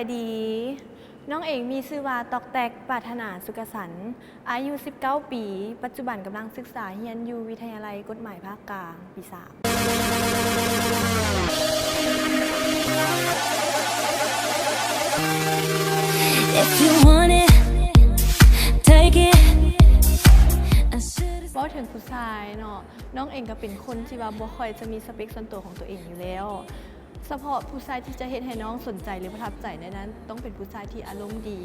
ายดีน้องเองมีชื่อว่าตอกแตกปรารถนาสุขสันต์อายุ 19 ปี ปัจจุบันกำลังศึกษาเรียนอยู่วิทยาลัยกฎหมายภาคกลางปี 3 If you want it, take it. เว้าถึงผู้ชายเนาะน้องเองก็เป็นคนที่ว่าบ่ค่อยจะมีสเปคส่วนตัวของตัวเองอยู่แล้วเฉพาะผู้ชายที่จะเฮ็ดให้น้องสนใจหรือประทับใจในนั้นต้องเป็นผู้ชายที่อารมณ์ดี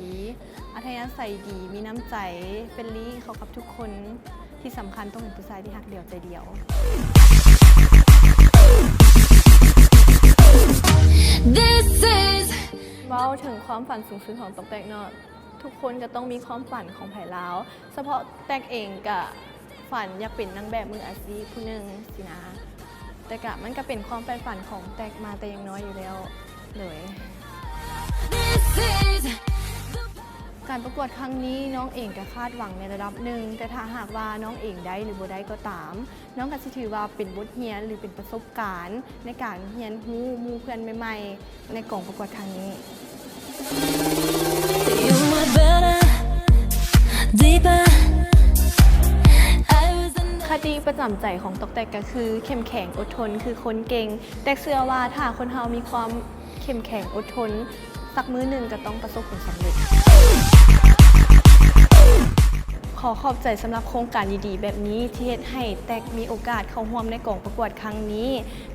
อัธยาศัยดีมีน้ำใจเฟรนลี่เข้ากับทุกคนที่สำคัญต้องเป็นผู้ชายที่ฮักเดียวใจเดียว This is เว้าถึงความฝันสูงสุดของตอกแตกเนาะทุกคนก็ต้องมีความฝันของไผ่ลาวเฉพาะแตกเองก็ฝันอยากเป็นนางแบบมืออาชีพผู้หนึ่งสินะแต่ก็มันก็เป็นความใฝ่ฝันของแตกมาแต่ยังน้อยอยู่แล้วเลย this is การประกวดครั้งนี้น้องเองก็คาดหวังในระดับหนึ่งแต่ถ้าหากว่าน้องเองได้หรือบ่ได้ก็ตามน้องก็สิถือว่าเป็นบทเรียนหรือเป็นประสบการณ์ในการเรียนรู้หมู่เพื่อนใหม่ๆในกองประกวดครั้งนี้ you are better, deeper. I was คติประจำใจของตอกแตกก็คือเข้มแข็งอดทนคือคนเก่งแต่เชื่อว่าถ้าคนเฮามีความเข้มแข็งอดทนสักมื้อหนึ่งก็ต้องประสบผลสำเร็จขอขอบใจสำหรับโครงการดีๆแบบนี้ที่เฮ็ดให้แตกมีโอกาสเข้าร่วมในกองประกวดครั้งนี้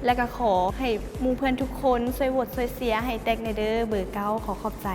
และก็ขอให้หมู่เพื่อนทุกคนช่วยโหวตช่วยเชียร์ให้แตกในเด้อเบอร์ 9ขอขอบใจ